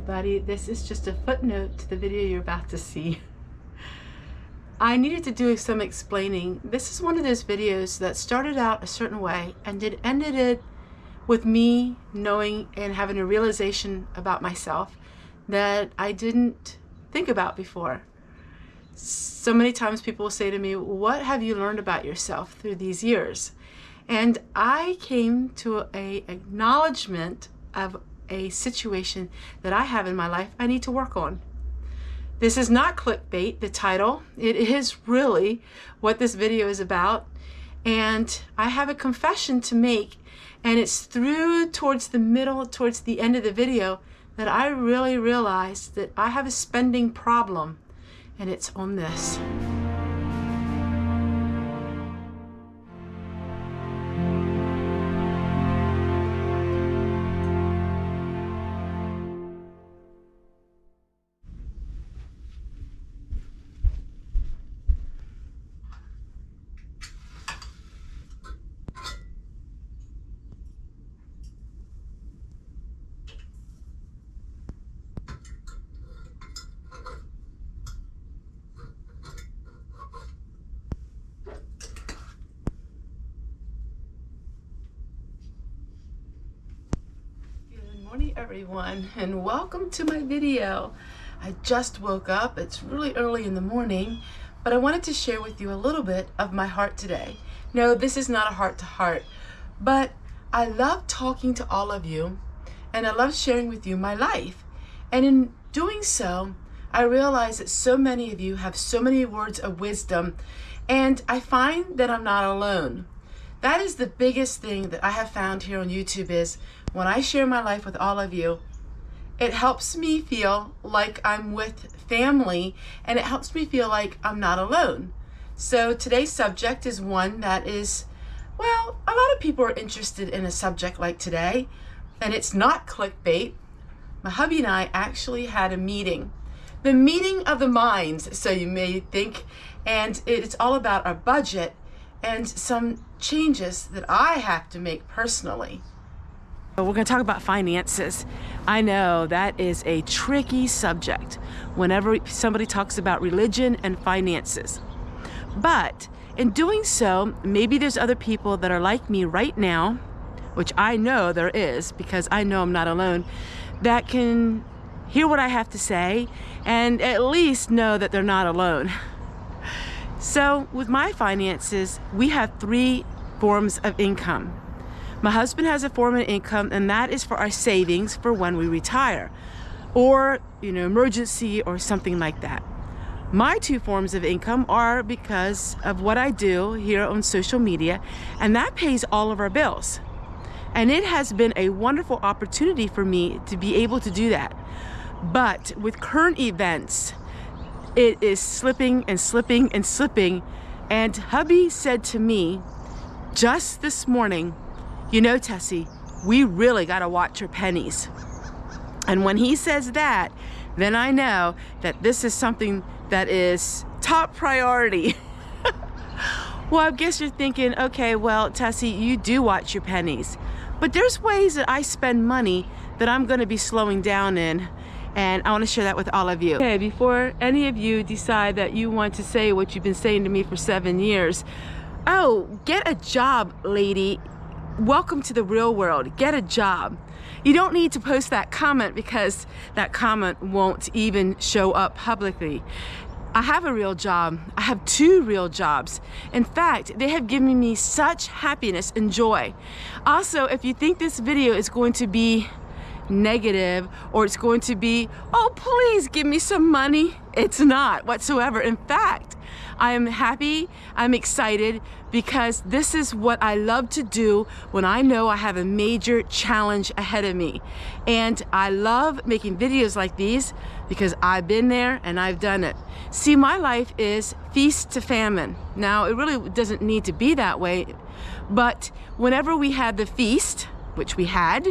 everybody. This is just a footnote to the video you're about to see. I needed to do some explaining. This is one of those videos that started out a certain way and it ended it with me knowing and having a realization about myself that I didn't think about before. So many times people will say to me, what have you learned about yourself through these years? And I came to an acknowledgement of a situation that I have in my life I need to work on. This is not clickbait, the title. It is really what this video is about. And I have a confession to make, and it's through towards the middle, towards the end of the video, that I really realized that I have a spending problem, and it's on this. Good morning everyone, and welcome to my video. I just woke up. It's really early in the morning, but I wanted to share with you a little bit of my heart today. No, this is not a heart-to-heart, but I love talking to all of you, and I love sharing with you my life. And in doing so, I realize that so many of you have so many words of wisdom, and I find that I'm not alone. That is the biggest thing that I have found here on YouTube is when I share my life with all of you, it helps me feel like I'm with family, and it helps me feel like I'm not alone. So today's subject is one that is, well, a lot of people are interested in a subject like today, and it's not clickbait. My hubby and I actually had a meeting. The meeting of the minds, so you may think, and it's all about our budget and some changes that I have to make personally. We're going to talk about finances. I know that is a tricky subject whenever somebody talks about religion and finances. But in doing so, maybe there's other people that are like me right now, which I know there is because I know I'm not alone, that can hear what I have to say and at least know that they're not alone. So with my finances, we have three forms of income. My husband has a form of income, and that is for our savings for when we retire or, emergency or something like that. My two forms of income are because of what I do here on social media, and that pays all of our bills. And it has been a wonderful opportunity for me to be able to do that. But with current events, it is slipping and slipping and slipping. And hubby said to me just this morning, Tessie, we really got to watch our pennies. And when he says that, then I know that this is something that is top priority. Well, I guess you're thinking, okay, well, Tessie, you do watch your pennies. But there's ways that I spend money that I'm going to be slowing down in. And I want to share that with all of you. Okay, before any of you decide that you want to say what you've been saying to me for 7 years, oh, get a job, lady. Welcome to the real world. Get a job. You don't need to post that comment because that comment won't even show up publicly. I have a real job. I have 2 real jobs. In fact, they have given me such happiness and joy. Also, if you think this video is going to be negative or it's going to be, oh, please give me some money, it's not whatsoever. In fact, I am happy, I'm excited, because this is what I love to do when I know I have a major challenge ahead of me. And I love making videos like these because I've been there and I've done it. See, my life is feast to famine. Now, it really doesn't need to be that way, but whenever we had the feast, which we had,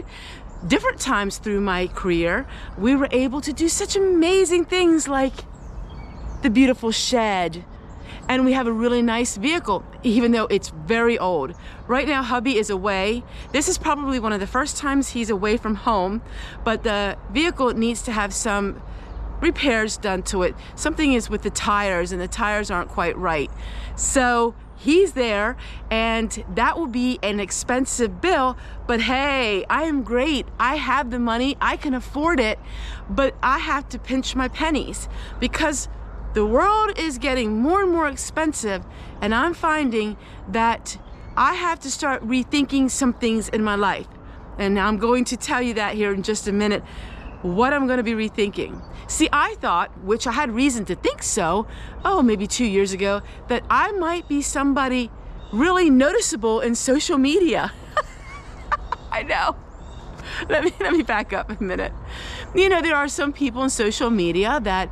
different times through my career, we were able to do such amazing things like the beautiful shed And we have a really nice vehicle, even though it's very old. Right now, hubby is away. This is probably one of the first times he's away from home, but the vehicle needs to have some repairs done to it. Something is with the tires, and the tires aren't quite right. So he's there, and that will be an expensive bill, but hey, I am great. I have the money, I can afford it, but I have to pinch my pennies because the world is getting more and more expensive, and I'm finding that I have to start rethinking some things in my life. And I'm going to tell you that here in just a minute, what I'm going to be rethinking. See, I thought, which I had reason to think so, maybe 2 years ago, that I might be somebody really noticeable in social media. I know. Let me back up a minute. You know, there are some people in social media that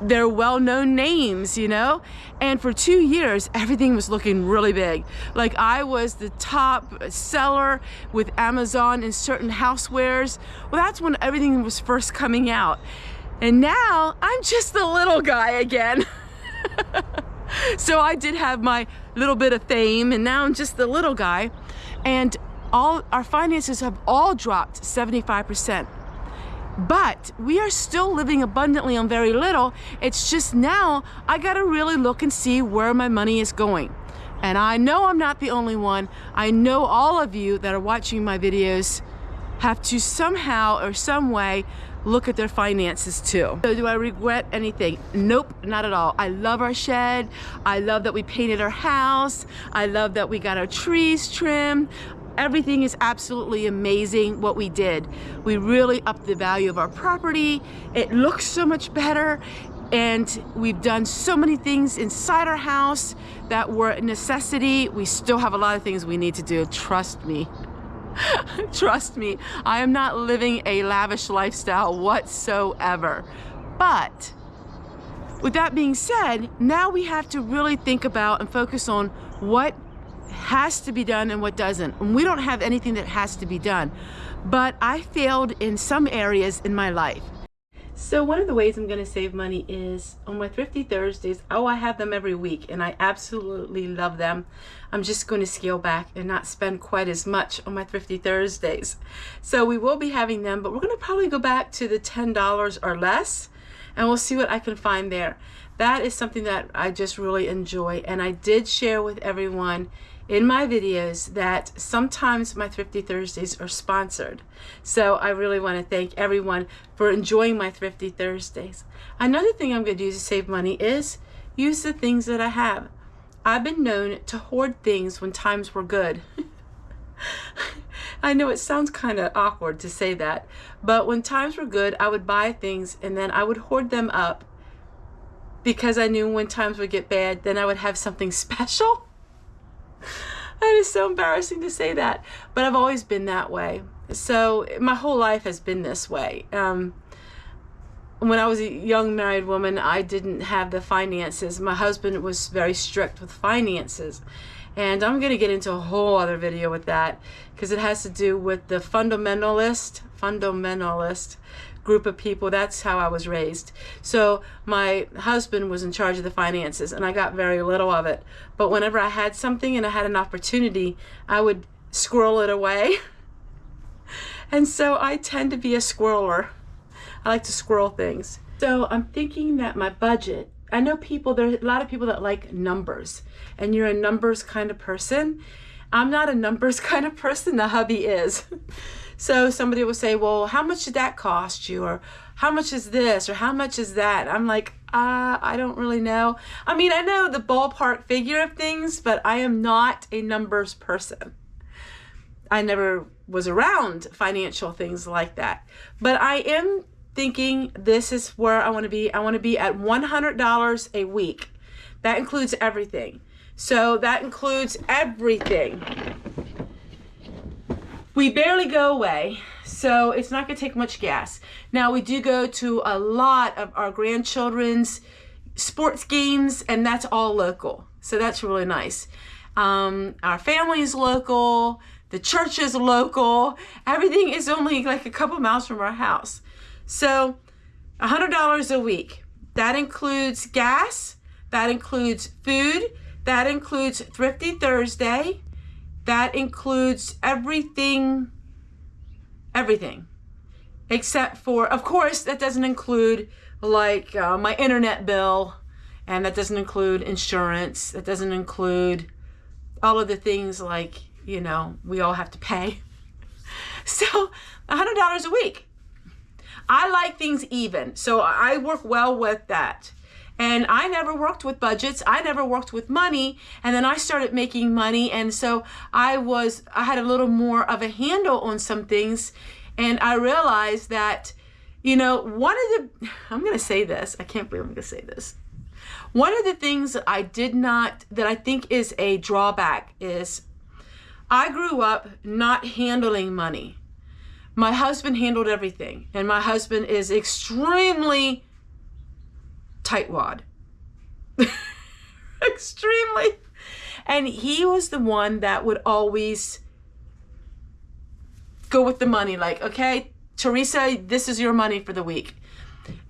they're well-known names, you know, and for 2 years everything was looking really big. Like I was the top seller with Amazon in certain housewares. Well, that's when everything was first coming out, and now I'm just the little guy again. So I did have my little bit of fame, and now I'm just the little guy, and all our finances have all dropped 75%. But we are still living abundantly on very little. It's just now I gotta really look and see where my money is going. And I know I'm not the only one. I know all of you that are watching my videos have to somehow or some way look at their finances too. So do I regret anything? Nope, not at all. I love our shed. I love that we painted our house. I love that we got our trees trimmed. Everything is absolutely amazing what we did. We really upped the value of our property. It looks so much better, and we've done so many things inside our house that were a necessity. We still have a lot of things we need to do, trust me. Trust me, I am not living a lavish lifestyle whatsoever. But with that being said, now we have to really think about and focus on what has to be done and what doesn't. And we don't have anything that has to be done, but I failed in some areas in my life. So one of the ways I'm going to save money is on my Thrifty Thursdays. I have them every week, and I absolutely love them. I'm just going to scale back and not spend quite as much on my Thrifty Thursdays. So we will be having them, but we're going to probably go back to the $10 or less, and we'll see what I can find there. That is something that I just really enjoy, and I did share with everyone in my videos that sometimes my Thrifty Thursdays are sponsored. So I really want to thank everyone for enjoying my Thrifty Thursdays. Another thing I'm going to do to save money is use the things that I have. I've been known to hoard things when times were good. I know it sounds kind of awkward to say that, but when times were good, I would buy things and then I would hoard them up because I knew when times would get bad, then I would have something special. That is so embarrassing to say that, but I've always been that way. So my whole life has been this way. When I was a young married woman, I didn't have the finances. My husband was very strict with finances, and I'm going to get into a whole other video with that because it has to do with the fundamentalist group of people. That's how I was raised. So my husband was in charge of the finances, and I got very little of it. But whenever I had something and I had an opportunity, I would squirrel it away. And so I tend to be a squirreler. I like to squirrel things. So I'm thinking that my budget, I know there's a lot of people that like numbers, and you're a numbers kind of person. I'm not a numbers kind of person, the hubby is. So somebody will say, well, how much did that cost you? Or how much is this? Or how much is that? I'm like, I don't really know. I mean, I know the ballpark figure of things, but I am not a numbers person. I never was around financial things like that. But I am thinking this is where I want to be. I want to be at $100 a week. That includes everything. So that includes everything. We barely go away, so it's not going to take much gas. Now, we do go to a lot of our grandchildren's sports games, and that's all local. So that's really nice. Our family is local. The church is local. Everything is only like a couple miles from our house. So $100 a week. That includes gas. That includes food. That includes Thrifty Thursday. That includes everything, except for, of course, that doesn't include like my internet bill, and that doesn't include insurance. That doesn't include all of the things like, you know, we all have to pay. So $100 a week. I like things even, so I work well with that. And I never worked with budgets. I never worked with money. And then I started making money. And so I had a little more of a handle on some things. And I realized that, you know, I'm going to say this. I can't believe I'm going to say this. One of the things that I think is a drawback is I grew up not handling money. My husband handled everything. And my husband is extremely tightwad. Extremely. And he was the one that would always go with the money, like, okay, Teresa, this is your money for the week.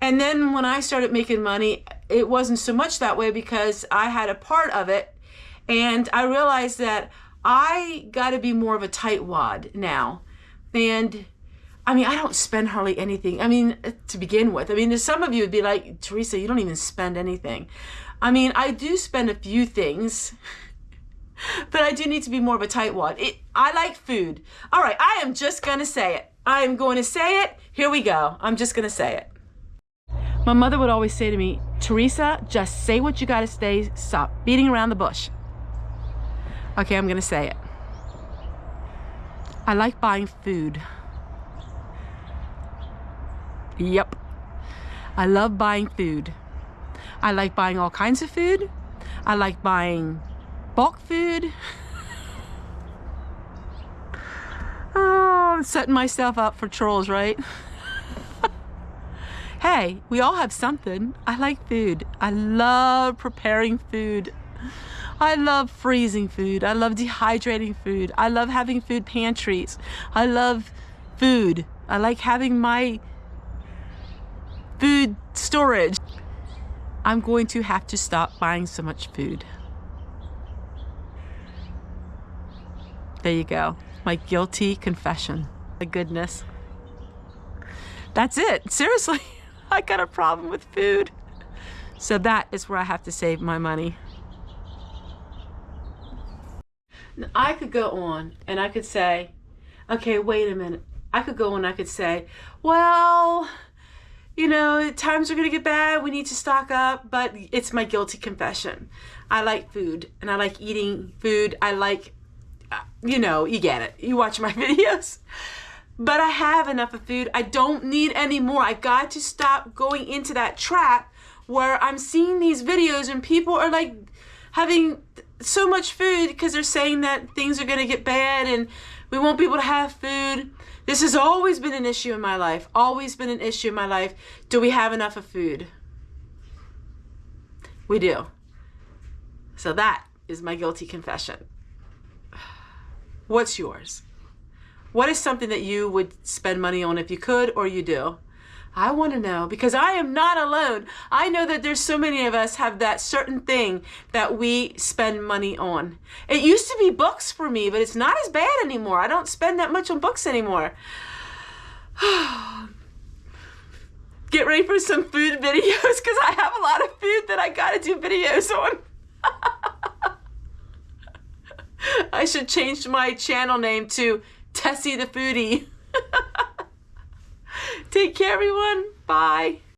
And then when I started making money, it wasn't so much that way because I had a part of it. And I realized that I got to be more of a tightwad now. And I mean, I don't spend hardly anything. I mean, to begin with. I mean, there's some of you would be like, Teresa, you don't even spend anything. I mean, I do spend a few things, but I do need to be more of a tightwad. I like food. All right, I am just going to say it. I am going to say it. Here we go. I'm just going to say it. My mother would always say to me, Teresa, just say what you got to say. Stop beating around the bush. Okay, I'm going to say it. I like buying food. Yep. I love buying food. I like buying all kinds of food. I like buying bulk food. Oh, I'm setting myself up for trolls, right? Hey, we all have something. I like food. I love preparing food. I love freezing food. I love dehydrating food. I love having food pantries. I love food. I like having my food storage. I'm going to have to stop buying so much food. There you go. My guilty confession. My goodness. That's it. Seriously, I got a problem with food. So that is where I have to save my money. Now, I could go on and I could say, okay, wait a minute. I could go on and I could say, well, you know, times are going to get bad. We need to stock up, but it's my guilty confession. I like food and I like eating food. I like, you know, you get it. You watch my videos. But I have enough of food. I don't need any more. I got to stop going into that trap where I'm seeing these videos and people are like having so much food because they're saying that things are going to get bad and we won't be able to have food. This has always been an issue in my life. Always been an issue in my life. Do we have enough of food? We do. So that is my guilty confession. What's yours? What is something that you would spend money on if you could or you do? I want to know because I am not alone. I know that there's so many of us have that certain thing that we spend money on. It used to be books for me, but it's not as bad anymore. I don't spend that much on books anymore. Get ready for some food videos because I have a lot of food that I got to do videos on. I should change my channel name to Tessie the Foodie. Take care, everyone. Bye.